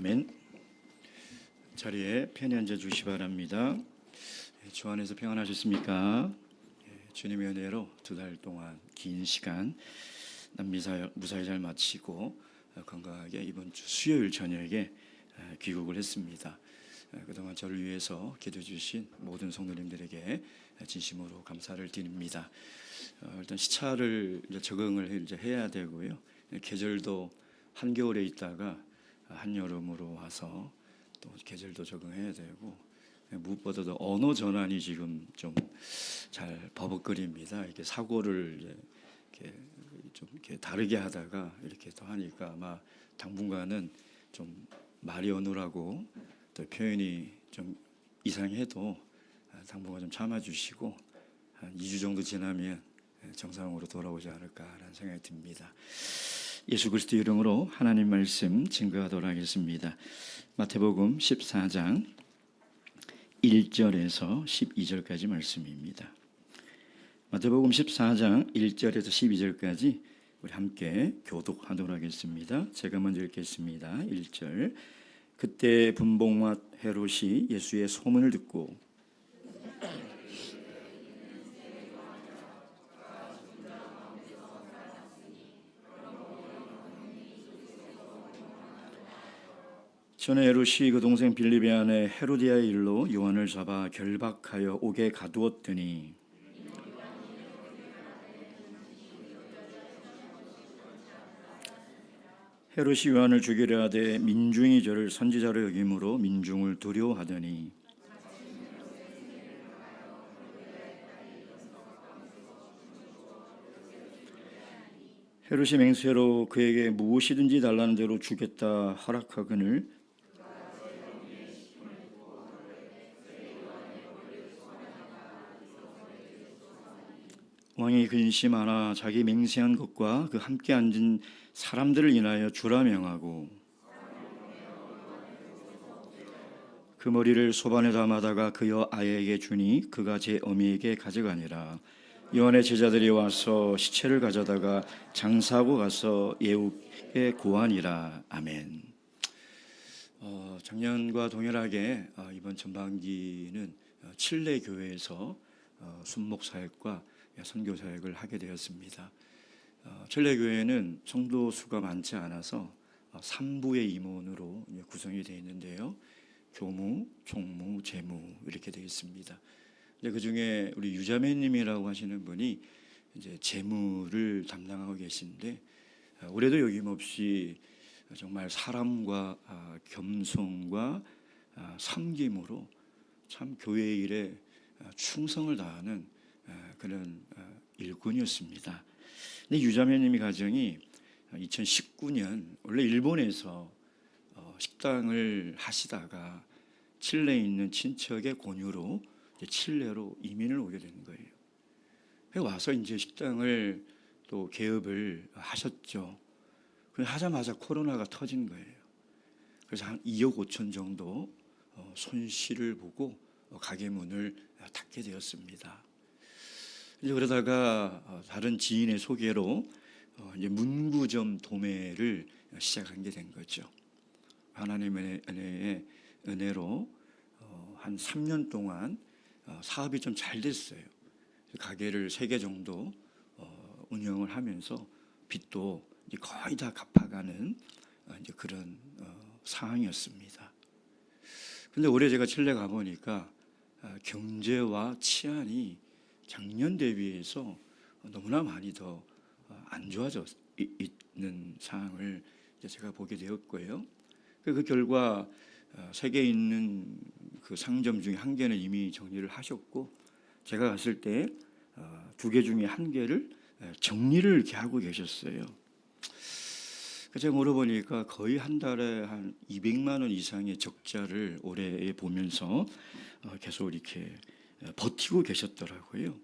아멘. 자리에 편히 앉아 주시 바랍니다. 주 안에서 평안하셨습니까? 주님의 은혜로 2달 동안 긴 시간 무사히 잘 마치고 건강하게 이번 주 수요일 저녁에 귀국을 했습니다. 그동안 저를 위해서 기도해 주신 모든 성도님들에게 진심으로 감사를 드립니다. 일단 시차를 적응을 해야 되고요. 계절도 한겨울에 있다가 한여름으로 와서 또 계절도 적응해야 되고, 무엇보다도 언어 전환이 지금 좀 잘 버벅거립니다. 이렇게 사고를 이렇게 다르게 하다가 이렇게 또 하니까 아마 당분간은 좀 말이 어눌하고 또 표현이 좀 이상해도 당분간 좀 참아주시고 한 2주 정도 지나면 정상으로 돌아오지 않을까라는 생각이 듭니다. 예수 그리스도 이름으로 하나님 말씀 증거하도록 하겠습니다. 마태복음 14장 1절에서 12절까지 말씀입니다. 마태복음 14장 1절에서 12절까지 우리 함께 교독하도록 하겠습니다. 제가 먼저 읽겠습니다. 1절. 그때 분봉맛 헤롯이 예수의 소문을 듣고 전에 헤롯이 그 동생 빌립의 아내 헤로디아의 일로 요한을 잡아 결박하여 옥에 가두었더니 헤롯이 요한을 죽이려 하되 민중이 저를 선지자로 여김으로 민중을 두려워하더니 헤롯이 맹세로 그에게 무엇이든지 달라는 대로 주겠다 허락하거늘 왕이 근심하나 자기 맹세한 것과 그 함께 앉은 사람들을 인하여 주라 명하고 그 머리를 소반에 담아다가 그 여아에게 주니 그가 제 어미에게 가져가니라. 요한의 제자들이 와서 시체를 가져다가 장사하고 가서 예후에 고하니라. 아멘. 작년과 동일하게 이번 전반기는 칠레 교회에서 순목 사역과 선교 사역을 하게 되었습니다. 칠레 교회는 성도 수가 많지 않아서 3부의 임원으로 구성이 되어 있는데요. 교무, 총무, 재무 이렇게 되어 있습니다. 그 중에 우리 유자매님이라고 하시는 분이 이제 재무를 담당하고 계신데 올해도 여김없이 정말 사람과 겸손과 섬김으로 참 교회 일에 충성을 다하는 그런 일꾼이었습니다. 근데 유자매님이 가정이 2019년 원래 일본에서 식당을 하시다가 칠레에 있는 친척의 권유로 칠레로 이민을 오게 된 거예요. 와서 이제 식당을 또 개업을 하셨죠. 하자마자 코로나가 터진 거예요. 그래서 한 2억 5천 정도 손실을 보고 가게 문을 닫게 되었습니다. 이제 그러다가 다른 지인의 소개로 이제 문구점 도매를 시작한 게 된 거죠. 하나님의 은혜로 한 3년 동안 사업이 좀 잘 됐어요. 가게를 3개 정도 운영을 하면서 빚도 이제 거의 다 갚아가는 이제 그런 상황이었습니다. 근데 올해 제가 칠레 가보니까 경제와 치안이 작년 대비해서 너무나 많이 더 안 좋아져 있는 상황을 제가 보게 되었고요. 그 결과 세계에 있는 그 상점 중에 1개는 이미 정리를 하셨고 제가 갔을 때 2개 중에 1개를 정리를 이렇게 하고 계셨어요. 제가 물어보니까 거의 한 달에 한 200만 원 이상의 적자를 올해 보면서 계속 이렇게 버티고 계셨더라고요.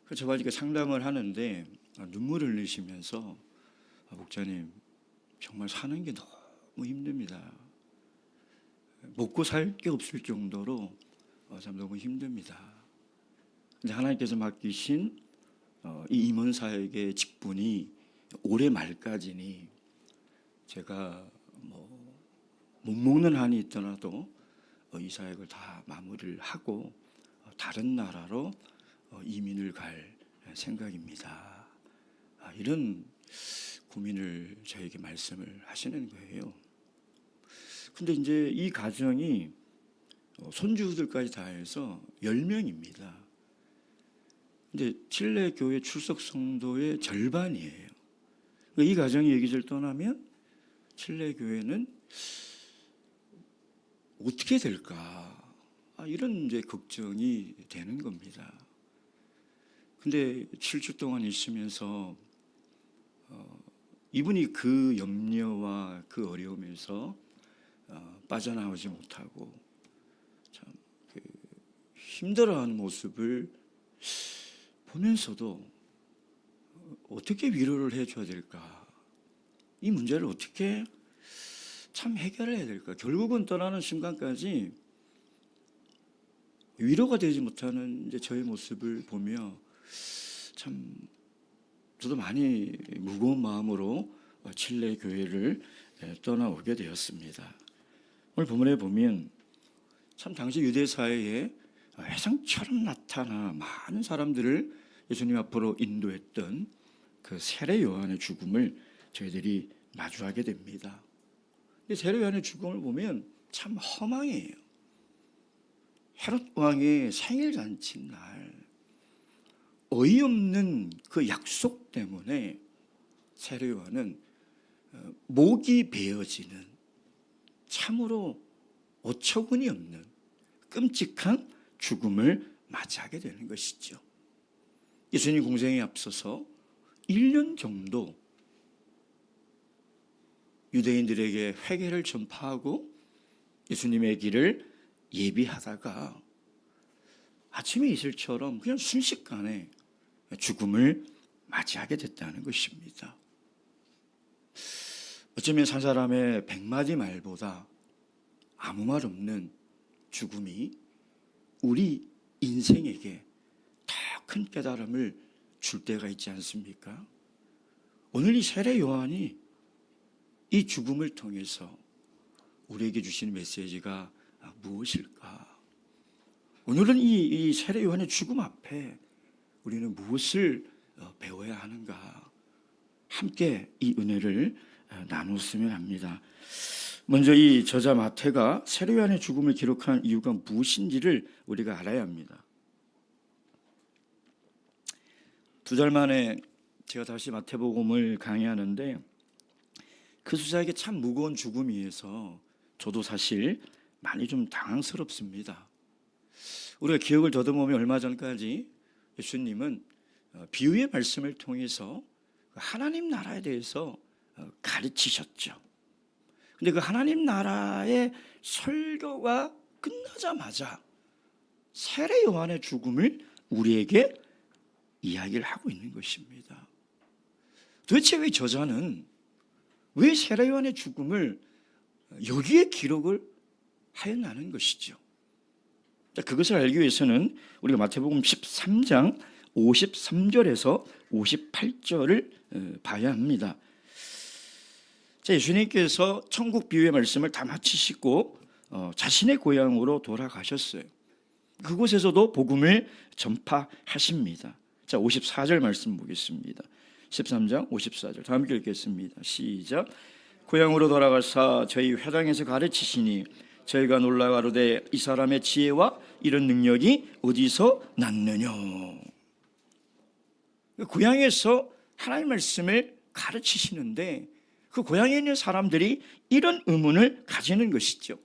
그래서 제가 이렇게 상담을 하는데 눈물을 흘리시면서 목사님 정말 사는 게 너무 힘듭니다. 먹고 살 게 없을 정도로 참 너무 힘듭니다. 근데 하나님께서 맡기신 이 임원 사역의 직분이 올해 말까지니 제가 못 먹는 한이 있더라도 이 사역을 다 마무리를 하고 다른 나라로 이민을 갈 생각입니다. 이런 고민을 저에게 말씀을 하시는 거예요. 근데 이제 이 가정이 손주들까지 다 해서 10명입니다. 근데 칠레 교회 출석 성도의 절반이에요. 이 가정이 여기를 떠나면 칠레 교회는 어떻게 될까? 이런 이제 걱정이 되는 겁니다. 근데 7주 동안 있으면서 이분이 그 염려와 그 어려움에서 빠져나오지 못하고 참 힘들어하는 모습을 보면서도 어떻게 위로를 해줘야 될까? 이 문제를 어떻게 참 해결해야 될까? 결국은 떠나는 순간까지 위로가 되지 못하는 이제 저의 모습을 보며 참 저도 많이 무거운 마음으로 칠레 교회를 떠나오게 되었습니다. 오늘 본문에 보면 참 당시 유대 사회에 회상처럼 나타나 많은 사람들을 예수님 앞으로 인도했던 그 세례 요한의 죽음을 저희들이 마주하게 됩니다. 세례 요한의 죽음을 보면 참 허망해요. 헤롯 왕의 생일 잔치 날 어이없는 그 약속 때문에 세례 요한은 목이 베어지는 참으로 어처구니 없는 끔찍한 죽음을 맞이하게 되는 것이죠. 예수님 공생에 앞서서 1년 정도 유대인들에게 회개를 전파하고 예수님의 길을 예비하다가 아침에 이슬처럼 그냥 순식간에 죽음을 맞이하게 됐다는 것입니다. 어쩌면 한 사람의 100마디 말보다 아무 말 없는 죽음이 우리 인생에게 더 큰 깨달음을 줄 때가 있지 않습니까? 오늘 이 세례 요한이 이 죽음을 통해서 우리에게 주시는 메시지가 무엇일까? 오늘은 이 세례 요한의 죽음 앞에 우리는 무엇을 배워야 하는가? 함께 이 은혜를 나눴으면 합니다. 먼저 이 저자 마태가 세례 요한의 죽음을 기록한 이유가 무엇인지를 우리가 알아야 합니다. 2달 만에 제가 다시 마태복음을 강의하는데 그 수자에게 참 무거운 죽음이어서 저도 사실 많이 좀 당황스럽습니다. 우리가 기억을 더듬으면 얼마 전까지 예수님은 비유의 말씀을 통해서 하나님 나라에 대해서 가르치셨죠. 근데 그 하나님 나라의 설교가 끝나자마자 세례 요한의 죽음을 우리에게 이야기를 하고 있는 것입니다. 도대체 왜 저자는 왜 세례 요한의 죽음을 여기에 기록을 하였나는 것이죠. 그것을 알기 위해서는 우리가 마태복음 13장 53절에서 58절을 봐야 합니다. 예수님께서 천국 비유의 말씀을 다 마치시고 자신의 고향으로 돌아가셨어요. 그곳에서도 복음을 전파하십니다. 54절 말씀 보겠습니다. 13장 54절 다 함께 읽겠습니다. 시작. 고향으로 돌아가사 저희 회당에서 가르치시니 저희가 놀라 가로되 이 사람의 지혜와 이런 능력이 어디서 났느냐. 고향에서 하나님의 말씀을 가르치시는데 그 고향에 있는 사람들이 이런 의문을 가지는 것이죠.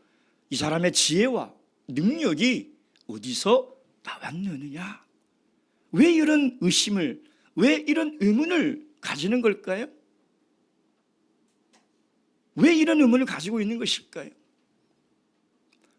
이 사람의 지혜와 능력이 어디서 나왔느냐? 왜 이런 의심을, 왜 이런 의문을 가지는 걸까요? 왜 이런 의문을 가지고 있는 것일까요?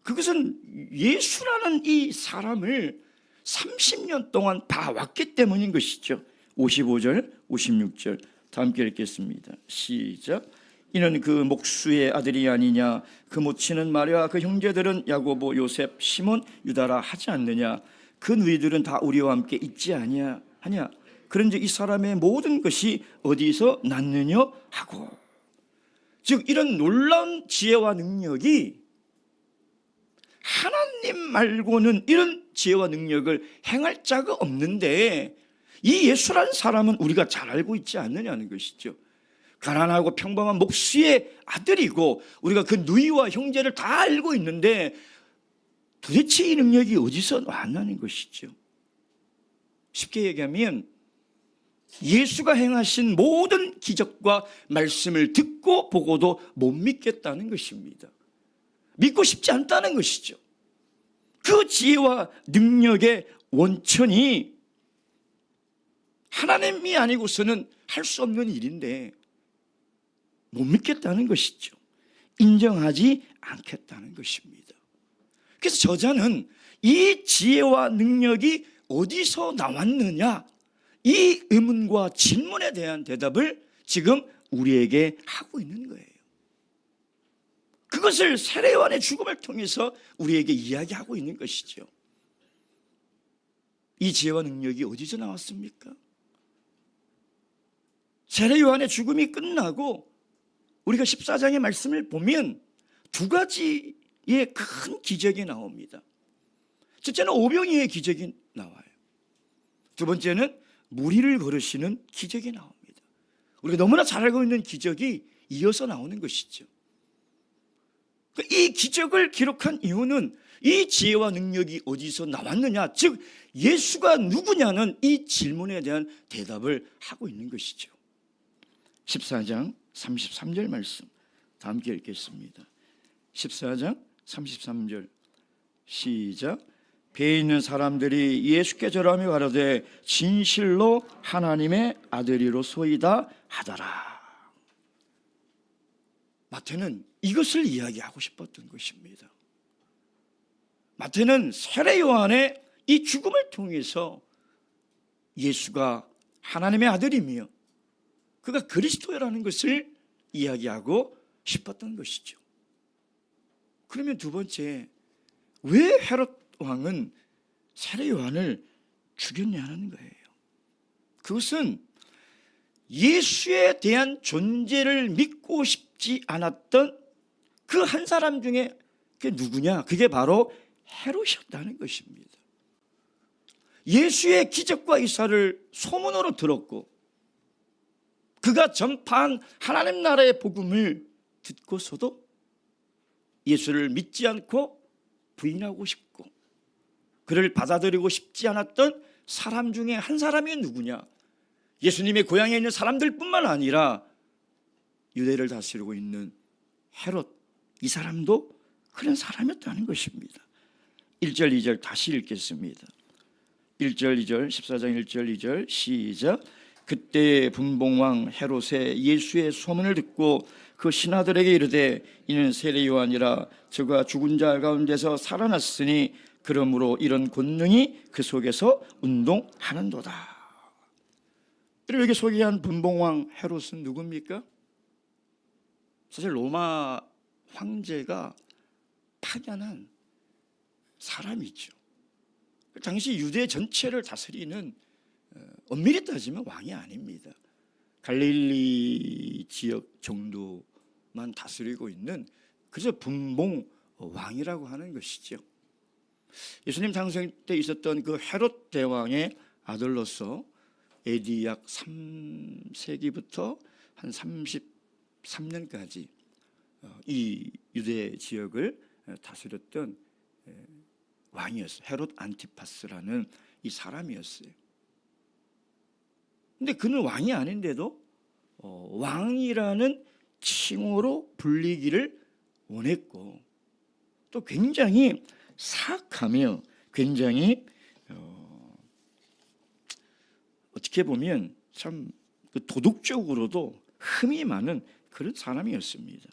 그것은 예수라는 이 사람을 30년 동안 봐왔기 때문인 것이죠. 55절, 56절 다 함께 읽겠습니다. 시작. 이는 그 목수의 아들이 아니냐? 그 모친은 마리아, 그 형제들은 야고보, 요셉, 시몬, 유다라 하지 않느냐? 그 누이들은 다 우리와 함께 있지 아니하냐? 그런즉 이 사람의 모든 것이 어디서 났느냐 하고. 즉 이런 놀라운 지혜와 능력이 하나님 말고는 이런 지혜와 능력을 행할 자가 없는데 이 예수라는 사람은 우리가 잘 알고 있지 않느냐는 것이죠. 가난하고 평범한 목수의 아들이고 우리가 그 누이와 형제를 다 알고 있는데 도대체 이 능력이 어디서 왔냐는 것이죠. 쉽게 얘기하면 예수가 행하신 모든 기적과 말씀을 듣고 보고도 못 믿겠다는 것입니다. 믿고 싶지 않다는 것이죠. 그 지혜와 능력의 원천이 하나님이 아니고서는 할 수 없는 일인데 못 믿겠다는 것이죠. 인정하지 않겠다는 것입니다. 그래서 저자는 이 지혜와 능력이 어디서 나왔느냐, 이 의문과 질문에 대한 대답을 지금 우리에게 하고 있는 거예요. 그것을 세례요한의 죽음을 통해서 우리에게 이야기하고 있는 것이죠. 이 지혜와 능력이 어디서 나왔습니까? 세례요한의 죽음이 끝나고 우리가 14장의 말씀을 보면 두 가지의 큰 기적이 나옵니다. 첫째는 오병이의 기적이 나와요. 두 번째는 무리를 걸으시는 기적이 나옵니다. 우리가 너무나 잘 알고 있는 기적이 이어서 나오는 것이죠. 이 기적을 기록한 이유는 이 지혜와 능력이 어디서 나왔느냐, 즉 예수가 누구냐는 이 질문에 대한 대답을 하고 있는 것이죠. 14장 33절 말씀 다 함께 읽겠습니다. 14장 33절 시작. 배에 있는 사람들이 예수께 절하며 가로되 진실로 하나님의 아들이로소이다 하더라. 마태는 이것을 이야기하고 싶었던 것입니다. 마태는 세례요한의 이 죽음을 통해서 예수가 하나님의 아들이며 그가 그리스도라는 것을 이야기하고 싶었던 것이죠. 그러면 두 번째, 왜 헤롯 왕은 세례요한을 죽였냐는 거예요. 그것은 예수에 대한 존재를 믿고 싶지 않았던 그 한 사람 중에 그게 누구냐? 그게 바로 헤롯이었다는 것입니다. 예수의 기적과 이사를 소문으로 들었고 그가 전파한 하나님 나라의 복음을 듣고서도 예수를 믿지 않고 부인하고 싶고 그를 받아들이고 싶지 않았던 사람 중에 한 사람이 누구냐? 예수님의 고향에 있는 사람들뿐만 아니라 유대를 다스리고 있는 헤롯, 이 사람도 그런 사람이었다는 것입니다. 1절 2절 다시 읽겠습니다. 1절 2절 14장 1절 2절 시작. 그때 분봉왕 헤롯의 예수의 소문을 듣고 그 신하들에게 이르되 이는 세례 요한이라 저가 죽은 자 가운데서 살아났으니 그러므로 이런 권능이 그 속에서 운동하는도다. 그리고 여기 소개한 분봉왕 헤롯은 누굽니까? 사실 로마 황제가 파견한 사람이죠. 당시 유대 전체를 다스리는 엄밀히 따지면 왕이 아닙니다. 갈릴리 지역 정도만 다스리고 있는, 그래서 분봉 왕이라고 하는 것이죠. 예수님 장성 때 있었던 그 헤롯 대왕의 아들로서 AD 약 3세기부터 한 33년까지 이 유대 지역을 다스렸던 왕이었어요. 헤롯 안티파스라는 이 사람이었어요. 근데 그는 왕이 아닌데도 왕이라는 칭호로 불리기를 원했고 또 굉장히 사악하며 굉장히 어떻게 보면 참 도덕적으로도 흠이 많은 그런 사람이었습니다.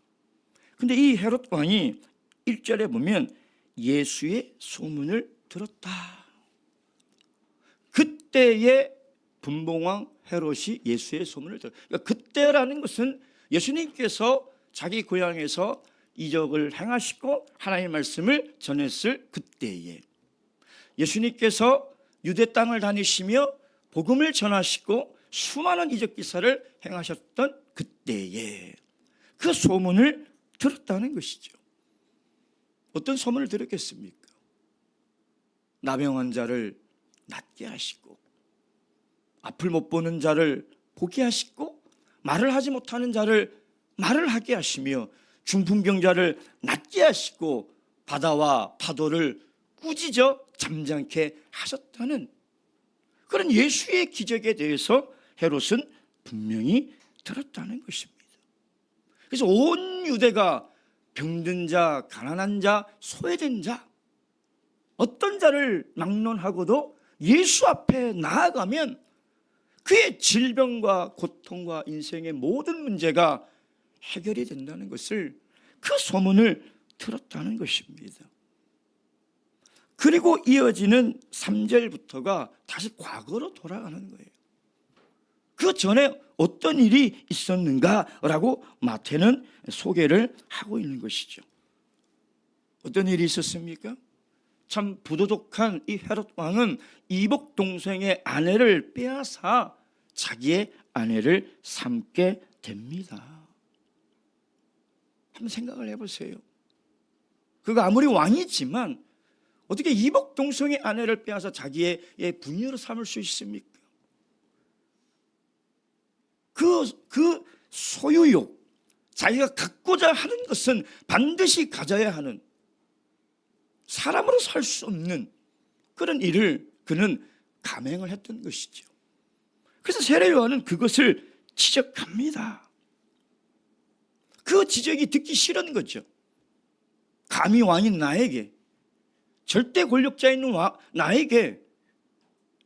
근데 이 헤롯 왕이 1절에 보면 예수의 소문을 들었다. 그때의 분봉왕 헤롯이 예수의 소문을 들었다. 그러니까 그때라는 것은 예수님께서 자기 고향에서 이적을 행하시고 하나님의 말씀을 전했을 그때에, 예수님께서 유대 땅을 다니시며 복음을 전하시고 수많은 이적 기사를 행하셨던 그때에, 그 소문을 들었다는 것이죠. 어떤 소문을 들었겠습니까? 나병 환자를 낫게 하시고, 앞을 못 보는 자를 보게 하시고, 말을 하지 못하는 자를 말을 하게 하시며, 중풍병자를 낫게 하시고, 바다와 파도를 꾸짖어 잠잠케 하셨다는 그런 예수의 기적에 대해서 헤롯은 분명히 들었다는 것입니다. 그래서 온 유대가 병든 자, 가난한 자, 소외된 자, 어떤 자를 막론하고도 예수 앞에 나아가면 그의 질병과 고통과 인생의 모든 문제가 해결이 된다는 것을, 그 소문을 들었다는 것입니다. 그리고 이어지는 3절부터가 다시 과거로 돌아가는 거예요. 그 전에 어떤 일이 있었는가라고 마태는 소개를 하고 있는 것이죠. 어떤 일이 있었습니까? 참 부도덕한 이 헤롯 왕은 이복 동생의 아내를 빼앗아 자기의 아내를 삼게 됩니다. 한번 생각을 해보세요. 그가 아무리 왕이지만 어떻게 이복 동생의 아내를 빼앗아 자기의 부인으로 삼을 수 있습니까? 그 소유욕, 자기가 갖고자 하는 것은 반드시 가져야 하는, 사람으로 살 수 없는 그런 일을 그는 감행을 했던 것이죠. 그래서 세례 요한은 그것을 지적합니다. 그 지적이 듣기 싫은 거죠. 감히 왕인 나에게, 절대 권력자인 나에게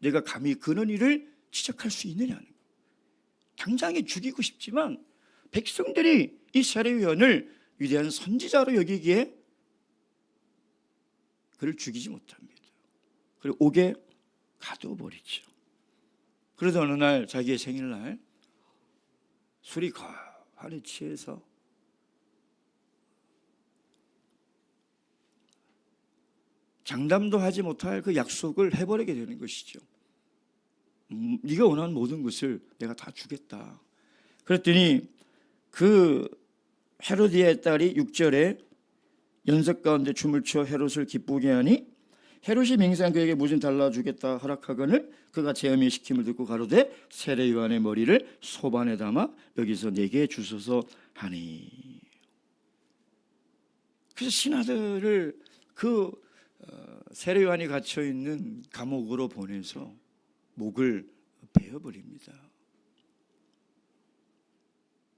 내가 감히 그런 일을 지적할 수 있느냐는 거예요. 당장에 죽이고 싶지만 백성들이 이 세례 요한을 위대한 선지자로 여기기에 그를 죽이지 못합니다. 그리고 옥에 가둬버리죠. 그러다 어느 날 자기의 생일날 술이 거하게 취해서 장담도 하지 못할 그 약속을 해버리게 되는 것이죠. 네가 원하는 모든 것을 내가 다 주겠다. 그랬더니 그 헤로디아의 딸이 6절에 연석 가운데 춤을 춰 헤롯을 기쁘게 하니 헤롯이 맹세한 그에게 무슨 달라주겠다 허락하거늘 그가 제어미의 시킴을 듣고 가로되 세례 요한의 머리를 소반에 담아 여기서 내게 주소서 하니. 그래서 신하들을 그 세례 요한이 갇혀 있는 감옥으로 보내서 목을 베어버립니다.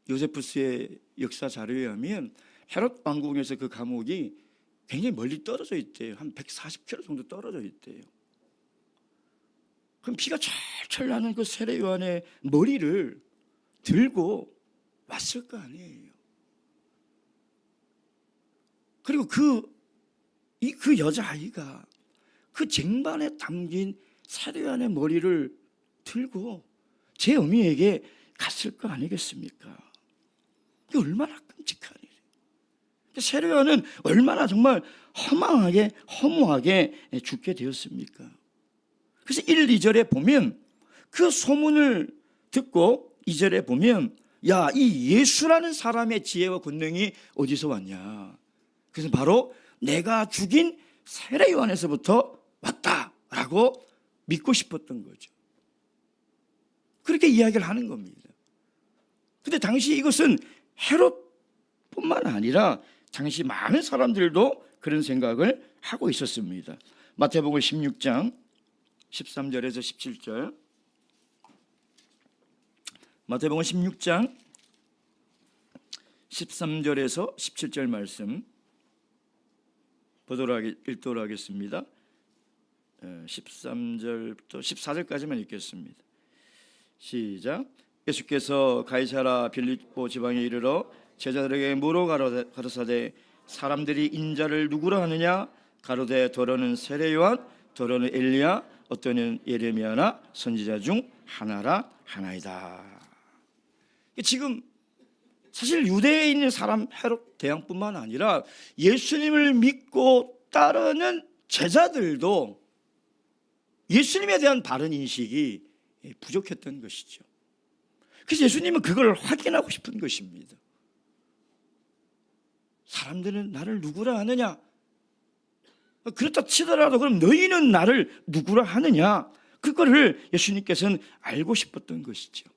요세푸스의 역사 자료에 의하면 헤롯 왕궁에서 그 감옥이 굉장히 멀리 떨어져 있대요. 한 140km 정도 떨어져 있대요. 그럼 피가 철철 나는 그 세례 요한의 머리를 들고 왔을 거 아니에요. 그리고 그 여자아이가 그 쟁반에 담긴 세례 요한의 머리를 들고 제 어미에게 갔을 거 아니겠습니까? 이게 얼마나 끔찍한 일이에요. 세례 요한은 얼마나 정말 허무하게 죽게 되었습니까? 그래서 1, 2절에 보면 그 소문을 듣고 2절에 보면 야, 이 예수라는 사람의 지혜와 권능이 어디서 왔냐? 그래서 바로 내가 죽인 세례 요한에서부터 왔다라고 믿고 싶었던 거죠. 그렇게 이야기를 하는 겁니다. 근데 당시 이것은 헤롯뿐만 아니라 당시 많은 사람들도 그런 생각을 하고 있었습니다. 마태복음 16장 13절에서 17절. 마태복음 16장 13절에서 17절 말씀 읽도록 하겠습니다. 13절부터 14절까지만 읽겠습니다. 시작. 예수께서 가이사라 빌립보 지방에 이르러 제자들에게 물어 가로사대 사람들이 인자를 누구라 하느냐? 가로되 더러는 세례 요한, 더러는 엘리야, 어떠는 예레미야나 선지자 중 하나라 하나이다. 지금 사실 유대에 있는 사람 헤롯 대왕뿐만 아니라 예수님을 믿고 따르는 제자들도 예수님에 대한 바른 인식이 부족했던 것이죠. 그래서 예수님은 그걸 확인하고 싶은 것입니다. 사람들은 나를 누구라 하느냐? 그렇다 치더라도 그럼 너희는 나를 누구라 하느냐? 그거를 예수님께서는 알고 싶었던 것이죠.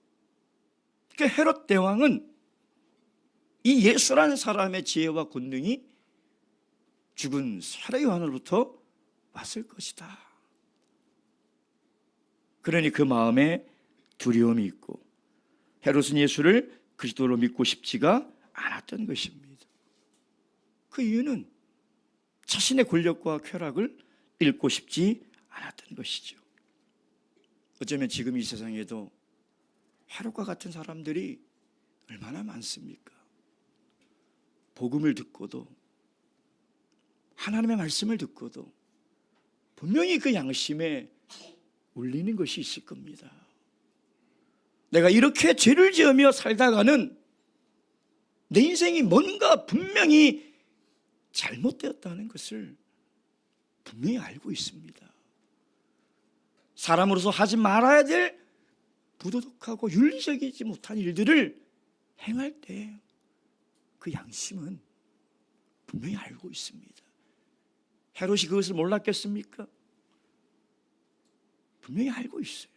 그러니까 헤롯 대왕은 이 예수라는 사람의 지혜와 권능이 죽은 세례 요한으로부터 왔을 것이다. 그러니 그 마음에 두려움이 있고 헤롯은 예수를 그리스도로 믿고 싶지가 않았던 것입니다. 그 이유는 자신의 권력과 쾌락을 잃고 싶지 않았던 것이죠. 어쩌면 지금 이 세상에도 헤롯과 같은 사람들이 얼마나 많습니까? 복음을 듣고도 하나님의 말씀을 듣고도 분명히 그 양심에 울리는 것이 있을 겁니다. 내가 이렇게 죄를 지으며 살다가는 내 인생이 뭔가 분명히 잘못되었다는 것을 분명히 알고 있습니다. 사람으로서 하지 말아야 될 부도덕하고 윤리적이지 못한 일들을 행할 때 그 양심은 분명히 알고 있습니다. 헤롯이 그것을 몰랐겠습니까? 분명히 알고 있어요.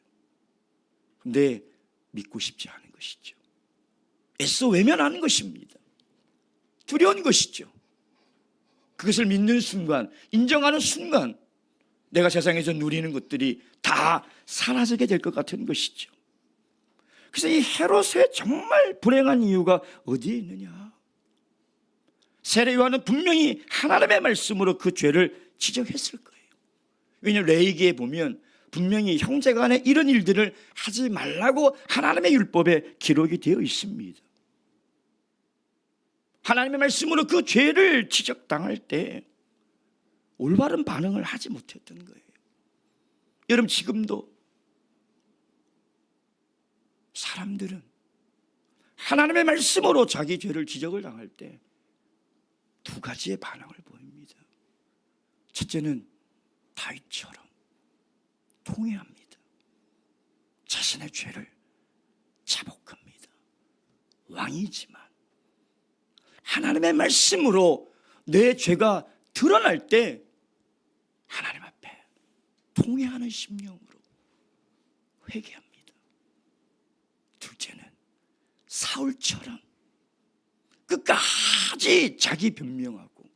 그런데 믿고 싶지 않은 것이죠. 애써 외면하는 것입니다. 두려운 것이죠. 그것을 믿는 순간, 인정하는 순간 내가 세상에서 누리는 것들이 다 사라지게 될 것 같은 것이죠. 그래서 이 헤롯의 정말 불행한 이유가 어디에 있느냐? 세례 요한은 분명히 하나님의 말씀으로 그 죄를 지적했을 거예요. 왜냐하면 레위기에 보면 분명히 형제간에 이런 일들을 하지 말라고 하나님의 율법에 기록이 되어 있습니다. 하나님의 말씀으로 그 죄를 지적당할 때 올바른 반응을 하지 못했던 거예요. 여러분, 지금도 사람들은 하나님의 말씀으로 자기 죄를 지적을 당할 때 두 가지의 반응을 보입니다. 첫째는 다윗처럼 통회합니다. 자신의 죄를 자복합니다. 왕이지만 하나님의 말씀으로 내 죄가 드러날 때 하나님 앞에 통회하는 심령으로 회개합니다. 둘째는 사울처럼 끝까지 자기 변명하고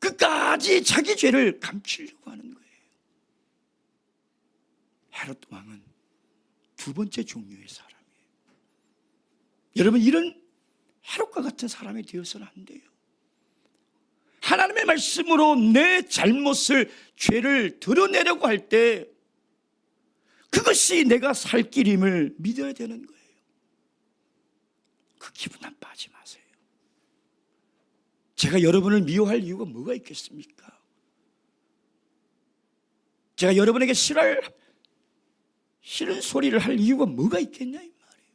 끝까지 자기 죄를 감추려고 하는 거예요. 헤롯 왕은 두 번째 종류의 사람이에요. 여러분, 이런 헤롯과 같은 사람이 되어서는 안 돼요. 하나님의 말씀으로 내 잘못을, 죄를 드러내려고 할 때 그것이 내가 살 길임을 믿어야 되는 거예요. 그 기분 나빠하지 마세요. 제가 여러분을 미워할 이유가 뭐가 있겠습니까? 제가 여러분에게 싫은 소리를 할 이유가 뭐가 있겠냐 이 말이에요.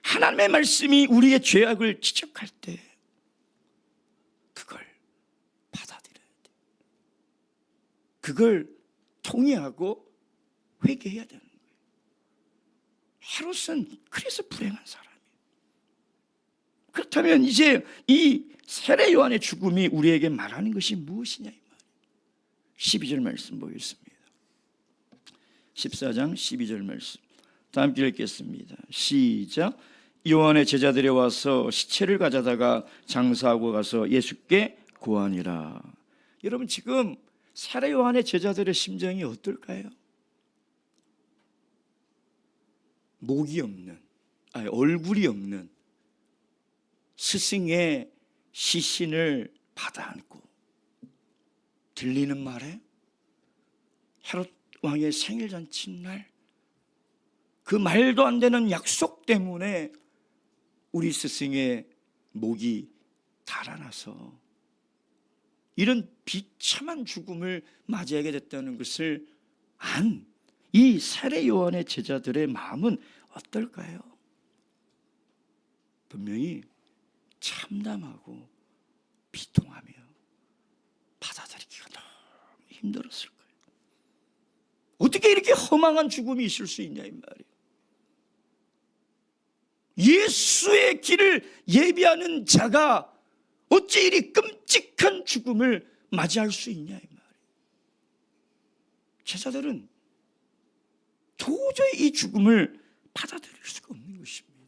하나님의 말씀이 우리의 죄악을 지적할 때 그걸 받아들여야 돼요. 그걸 통회하고 회개해야 되는 거예요. 헤롯은 그래서 불행한 사람이에요. 그렇다면 이제 이 세례 요한의 죽음이 우리에게 말하는 것이 무엇이냐 이 말이에요. 12절 말씀 보겠습니다. 14장 12절 말씀 다 함께 읽겠습니다. 시작. 요한의 제자들이 와서 시체를 가져다가 장사하고 가서 예수께 고하니라. 여러분, 지금 세례 요한의 제자들의 심정이 어떨까요? 목이 없는, 얼굴이 없는 스승의 시신을 받아 안고 들리는 말에 헤롯 왕의 생일잔치 날 그 말도 안 되는 약속 때문에 우리 스승의 목이 달아나서 이런 비참한 죽음을 맞이하게 됐다는 것을 안 이 세례 요한의 제자들의 마음은 어떨까요? 분명히 참담하고 비통하며 받아들이기가 너무 힘들었을 거예요. 어떻게 이렇게 허망한 죽음이 있을 수 있냐 이 말이에요. 예수의 길을 예비하는 자가 어찌 이리 끔찍한 죽음을 맞이할 수 있냐 이 말이에요. 제자들은 도저히 이 죽음을 받아들일 수가 없는 것입니다.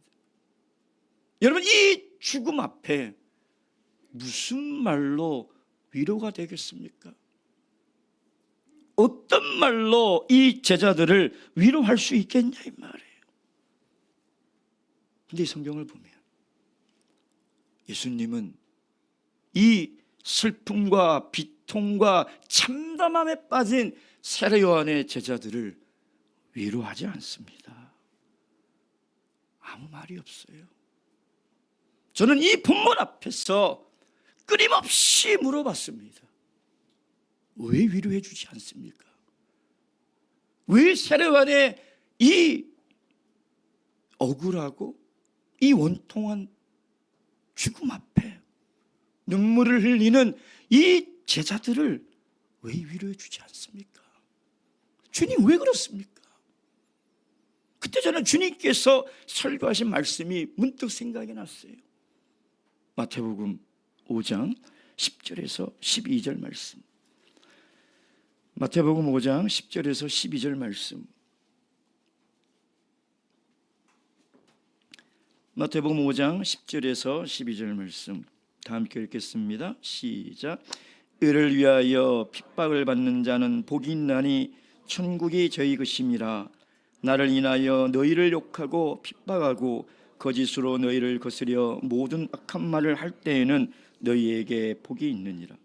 여러분, 이 죽음 앞에 무슨 말로 위로가 되겠습니까? 어떤 말로 이 제자들을 위로할 수 있겠냐 이 말이에요. 근데 이 성경을 보면 예수님은 이 슬픔과 비통과 참담함에 빠진 세례 요한의 제자들을 위로하지 않습니다. 아무 말이 없어요. 저는 이 본문 앞에서 끊임없이 물어봤습니다. 왜 위로해 주지 않습니까? 왜 세례 요한의 이 억울하고 이 원통한 죽음 앞에 눈물을 흘리는 이 제자들을 왜 위로해 주지 않습니까? 주님 왜 그렇습니까? 그때 저는 주님께서 설교하신 말씀이 문득 생각이 났어요. 마태복음 5장 10절에서 12절 말씀. 마태복음 5장 10절에서 12절 말씀. 마태복음 5장 10절에서 12절 말씀 다 함께 읽겠습니다. 시작. 의를 위하여 핍박을 받는 자는 복이 있나니 천국이 저희 것임이라. 나를 인하여 너희를 욕하고 핍박하고 거짓으로 너희를 거스려 모든 악한 말을 할 때에는 너희에게 복이 있느니라.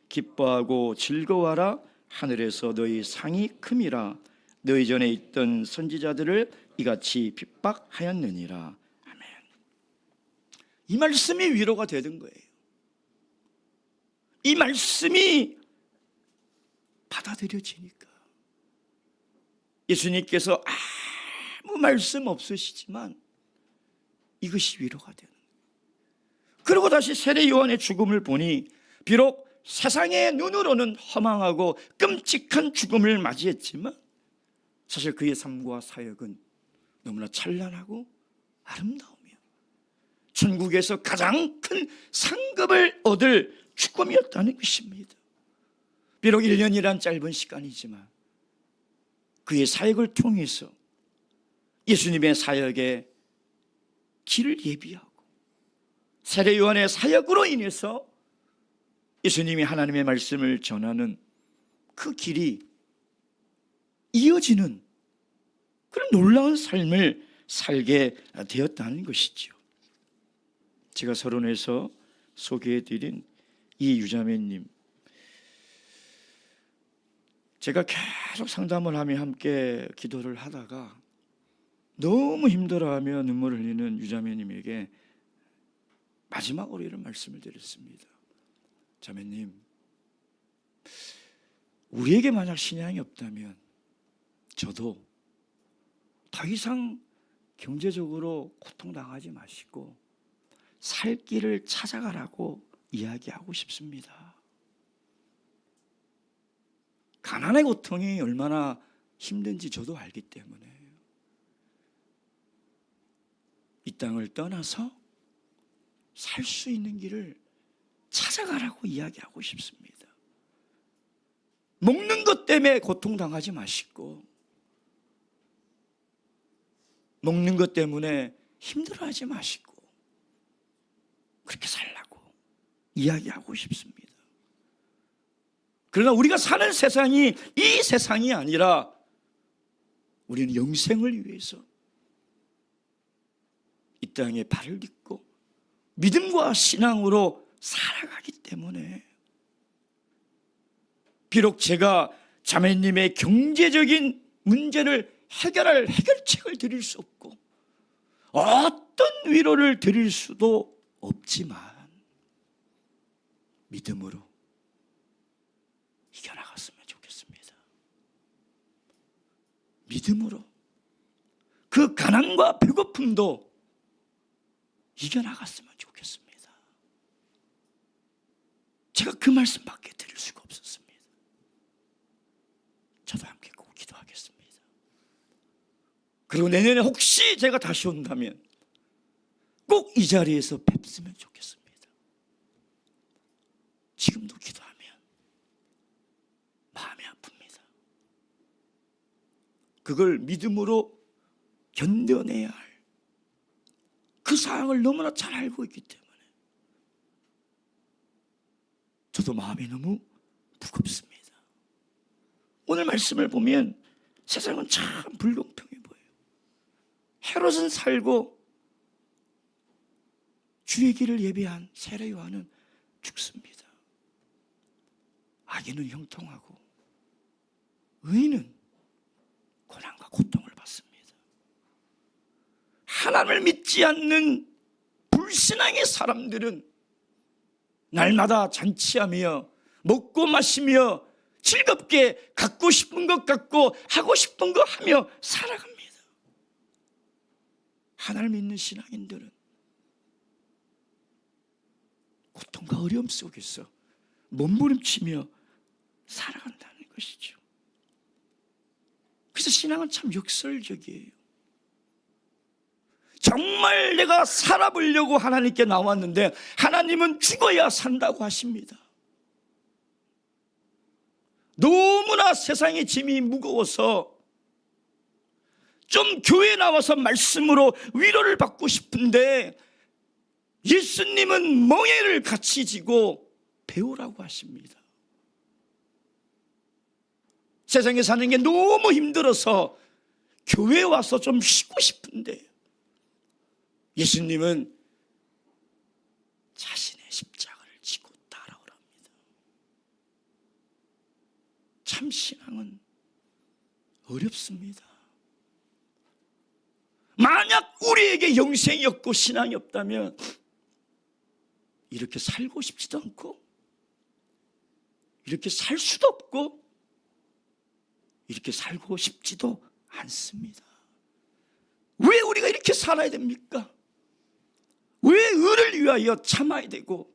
기뻐하고 즐거워하라. 하늘에서 너희 상이 큼이라. 너희 전에 있던 선지자들을 이같이 핍박하였느니라. 아멘. 이 말씀이 위로가 되는 거예요. 이 말씀이 받아들여지니까 예수님께서 아무 말씀 없으시지만 이것이 위로가 되는 거예요. 그리고 다시 세례 요한의 죽음을 보니 비록 세상의 눈으로는 허망하고 끔찍한 죽음을 맞이했지만 사실 그의 삶과 사역은 너무나 찬란하고 아름다우며 천국에서 가장 큰 상급을 얻을 죽음이었다는 것입니다. 비록 1년이란 짧은 시간이지만 그의 사역을 통해서 예수님의 사역의 길을 예비하고 세례 요한의 사역으로 인해서 예수님이 하나님의 말씀을 전하는 그 길이 이어지는 그런 놀라운 삶을 살게 되었다는 것이죠. 제가 서론에서 소개해드린 이 유자매님, 제가 계속 상담을 하며 함께 기도를 하다가 너무 힘들어하며 눈물을 흘리는 유자매님에게 마지막으로 이런 말씀을 드렸습니다. 자매님, 우리에게 만약 신앙이 없다면 저도 더 이상 경제적으로 고통당하지 마시고 살 길을 찾아가라고 이야기하고 싶습니다. 가난의 고통이 얼마나 힘든지 저도 알기 때문에 이 땅을 떠나서 살 수 있는 길을 찾아가라고 이야기하고 싶습니다. 먹는 것 때문에 고통당하지 마시고 먹는 것 때문에 힘들어하지 마시고 그렇게 살라고 이야기하고 싶습니다. 그러나 우리가 사는 세상이 이 세상이 아니라 우리는 영생을 위해서 이 땅에 발을 딛고 믿음과 신앙으로 살아가기 때문에 비록 제가 자매님의 경제적인 문제를 해결할 해결책을 드릴 수 없고 어떤 위로를 드릴 수도 없지만 믿음으로 이겨나갔으면 좋겠습니다. 믿음으로 그 가난과 배고픔도 이겨나갔으면 좋겠습니다. 제가 그 말씀밖에 드릴 수가 없었습니다. 저도 함께 꼭 기도하겠습니다. 그리고 내년에 혹시 제가 다시 온다면 꼭 이 자리에서 뵙으면 좋겠습니다. 지금도 기도하면 마음이 아픕니다. 그걸 믿음으로 견뎌내야 할 그 상황을 너무나 잘 알고 있기 때문에 저도 마음이 너무 무겁습니다. 오늘 말씀을 보면 세상은 참 불공평해 보여요. 헤롯은 살고 주의 길을 예비한 세례 요한은 죽습니다. 악인은 형통하고 의인은 고난과 고통을 받습니다. 하나님을 믿지 않는 불신앙의 사람들은 날마다 잔치하며 먹고 마시며 즐겁게 갖고 싶은 것 갖고 하고 싶은 거 하며 살아갑니다. 하나님을 믿는 신앙인들은 고통과 어려움 속에서 몸부림치며 살아간다는 것이죠. 그래서 신앙은 참 역설적이에요. 정말 내가 살아보려고 하나님께 나왔는데 하나님은 죽어야 산다고 하십니다. 너무나 세상의 짐이 무거워서 좀 교회에 나와서 말씀으로 위로를 받고 싶은데 예수님은 멍에를 같이 지고 배우라고 하십니다. 세상에 사는 게 너무 힘들어서 교회에 와서 좀 쉬고 싶은데 예수님은 자신의 십자가를 지고 따라오랍니다. 참 신앙은 어렵습니다. 만약 우리에게 영생이 없고 신앙이 없다면 이렇게 살고 싶지도 않고 이렇게 살 수도 없고 이렇게 살고 싶지도 않습니다. 왜 우리가 이렇게 살아야 됩니까? 왜 의를 위하여 참아야 되고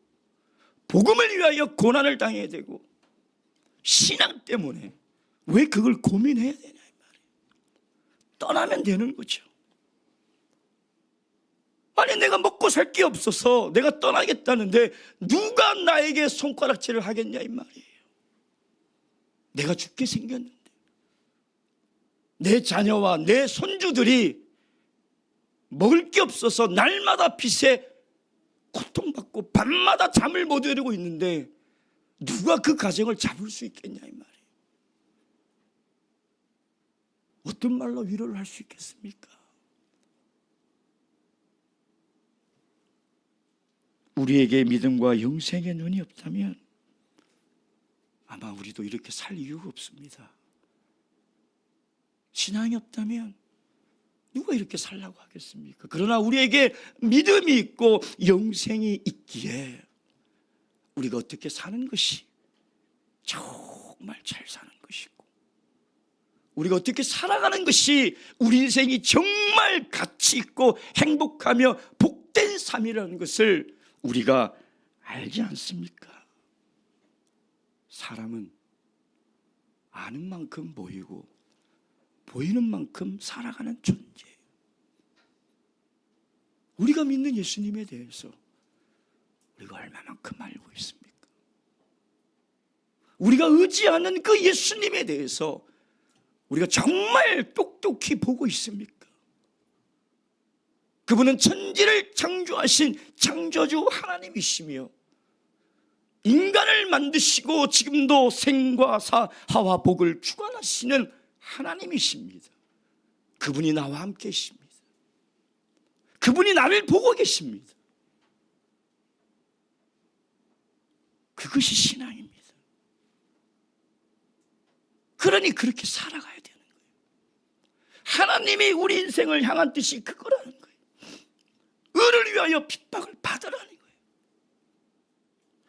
복음을 위하여 고난을 당해야 되고 신앙 때문에 왜 그걸 고민해야 되냐 이 말이에요. 떠나면 되는 거죠. 아니 내가 먹고 살 게 없어서 내가 떠나겠다는데 누가 나에게 손가락질을 하겠냐 이 말이에요. 내가 죽게 생겼는데 내 자녀와 내 손주들이 먹을 게 없어서 날마다 빚에 고통받고 밤마다 잠을 못 이루고 있는데 누가 그 가정을 잡을 수 있겠냐 이 말이에요. 어떤 말로 위로를 할 수 있겠습니까? 우리에게 믿음과 영생의 눈이 없다면 아마 우리도 이렇게 살 이유가 없습니다. 신앙이 없다면 누가 이렇게 살라고 하겠습니까? 그러나 우리에게 믿음이 있고 영생이 있기에 우리가 어떻게 사는 것이 정말 잘 사는 것이고 우리가 어떻게 살아가는 것이 우리 인생이 정말 가치 있고 행복하며 복된 삶이라는 것을 우리가 알지 않습니까? 사람은 아는 만큼 보이고 보이는 만큼 살아가는 존재예요. 우리가 믿는 예수님에 대해서 우리가 얼마만큼 알고 있습니까? 우리가 의지하는 그 예수님에 대해서 우리가 정말 똑똑히 보고 있습니까? 그분은 천지를 창조하신 창조주 하나님이시며 인간을 만드시고 지금도 생과 사하와 복을 주관하시는 하나님이십니다. 그분이 나와 함께 계십니다. 그분이 나를 보고 계십니다. 그것이 신앙입니다. 그러니 그렇게 살아가야 되는 거예요. 하나님이 우리 인생을 향한 뜻이 그거라는 거예요. 의를 위하여 핍박을 받으라는 거예요.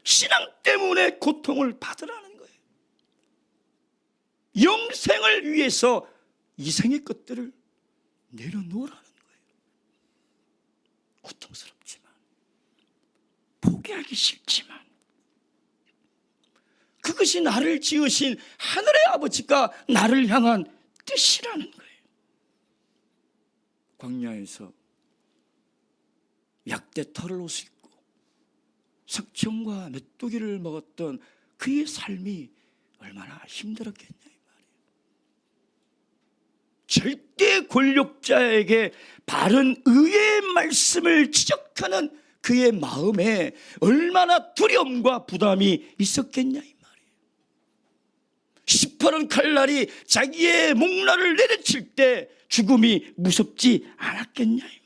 신앙 때문에 고통을 받으라는 거예요. 영생을 위해서 이생의 것들을 내려놓으라는 거예요. 고통스럽지만 포기하기 싫지만 그것이 나를 지으신 하늘의 아버지가 나를 향한 뜻이라는 거예요. 광야에서 약대 털을 옷을 입고 석청과 메뚜기를 먹었던 그의 삶이 얼마나 힘들었겠냐 이 말이에요. 절대 권력자에게 바른 의의 말씀을 지적하는 그의 마음에 얼마나 두려움과 부담이 있었겠냐 이 말이에요. 시퍼런 칼날이 자기의 목날을 내려칠 때 죽음이 무섭지 않았겠냐 이 말이에요.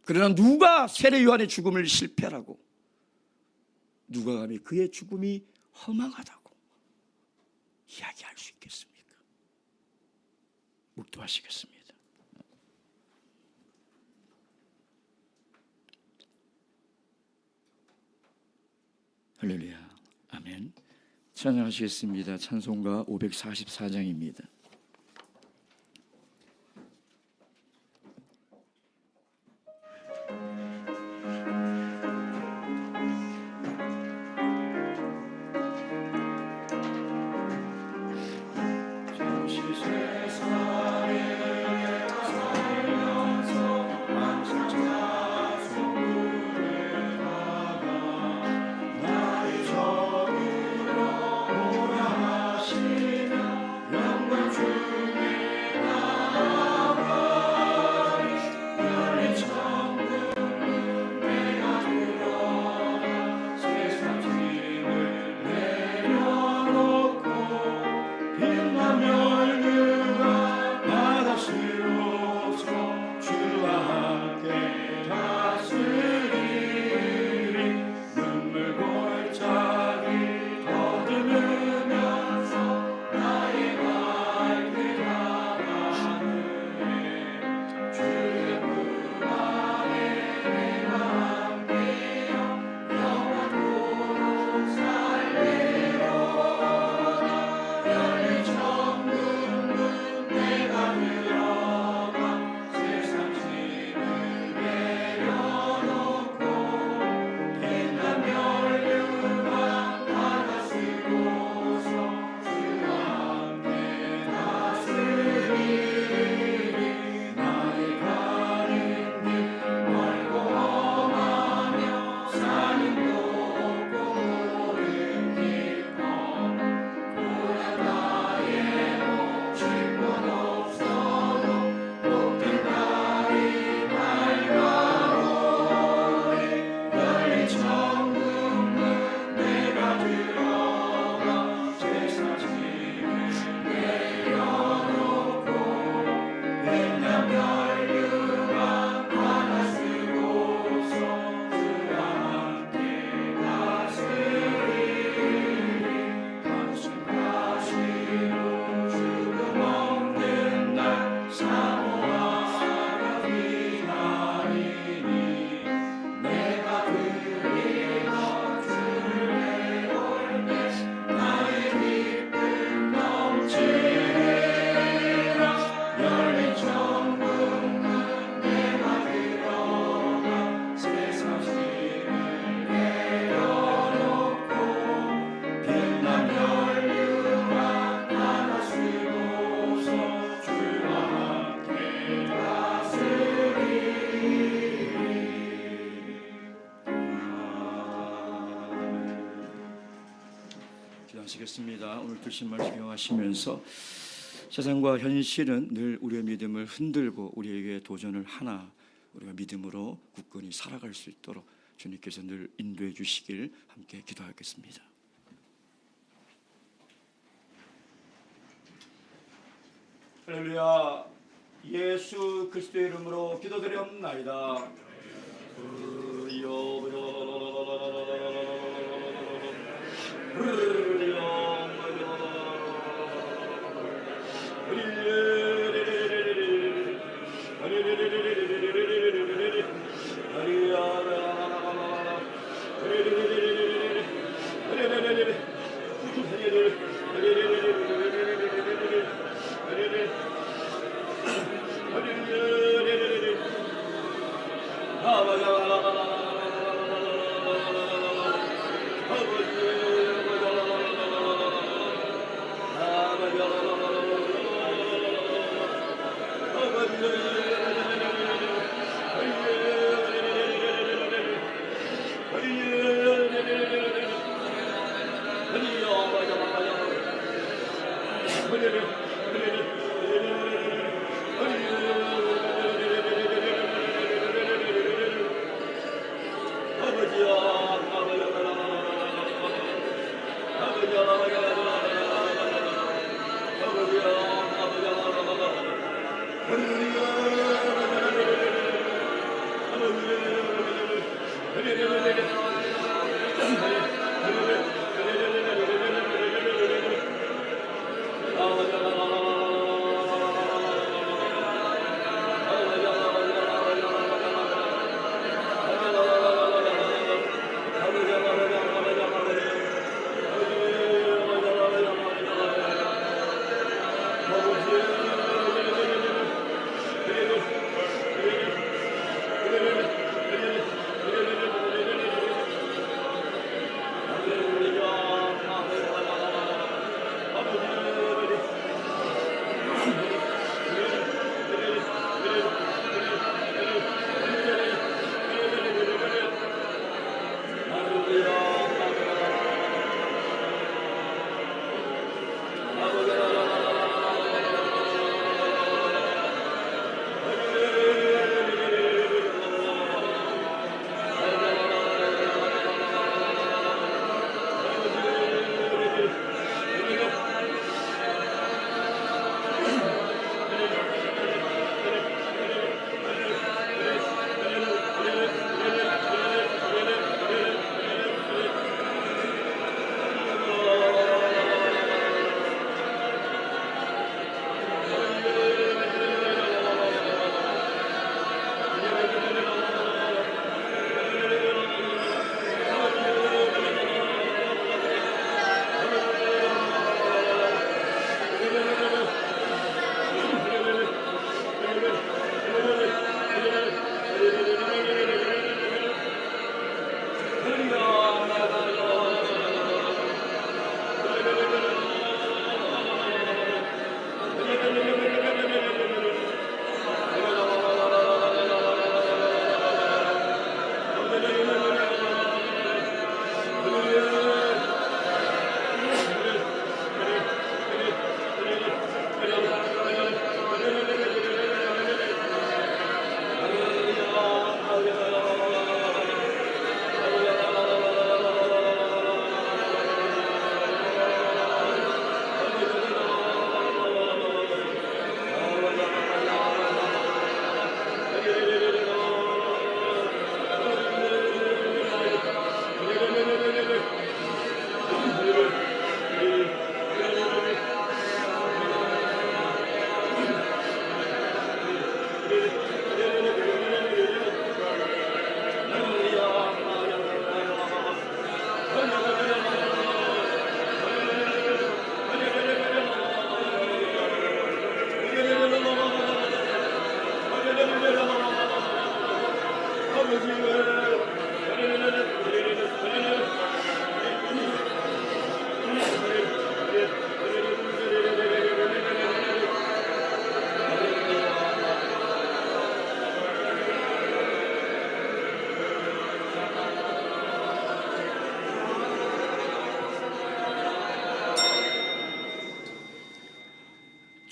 그러나 누가 세례 요한의 죽음을 실패라고, 누가 감히 그의 죽음이 허망하다고 이야기할 수 있겠습니까? 묵도하시겠습니다. 할렐루야. 아멘. 찬양하시겠습니다. 찬송가 544장입니다. 기도하시겠습니다. 오늘 주신 말씀 기억하시면서 세상과 현실은 늘 우리의 믿음을 흔들고 우리에게 도전을 하나 우리가 믿음으로 굳건히 살아갈 수 있도록 주님께서 늘 인도해 주시길 함께 기도하겠습니다. 할렐루야. 예수 그리스도의 이름으로 기도드리옵나이다.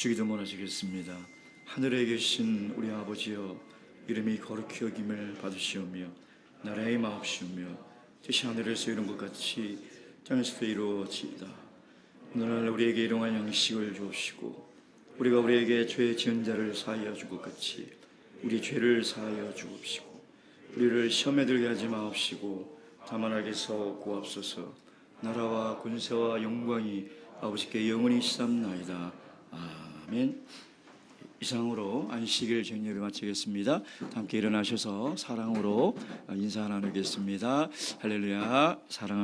주기도문 하시겠습니다. 하늘에 계신 우리 아버지여, 이름이 거룩히 여김을 받으시오며 나라의 마옵시오며 뜻이 하늘에서 이룬 것 같이 땅에서도 이루어지이다. 오늘날 우리에게 일용할 양식을 주옵시고 우리가 우리에게 죄 지은 자를 사하여 줄 것 같이 우리 죄를 사하여 주옵시고 우리를 시험에 들게 하지 마옵시고 다만 악에서 구하옵소서. 나라와 군세와 영광이 아버지께 영원히 있사옵나이다. 아멘. 이상으로 안식일 정예를 마치겠습니다. 함께 일어나셔서 사랑으로 인사 나누겠습니다. 할렐루야. 사랑.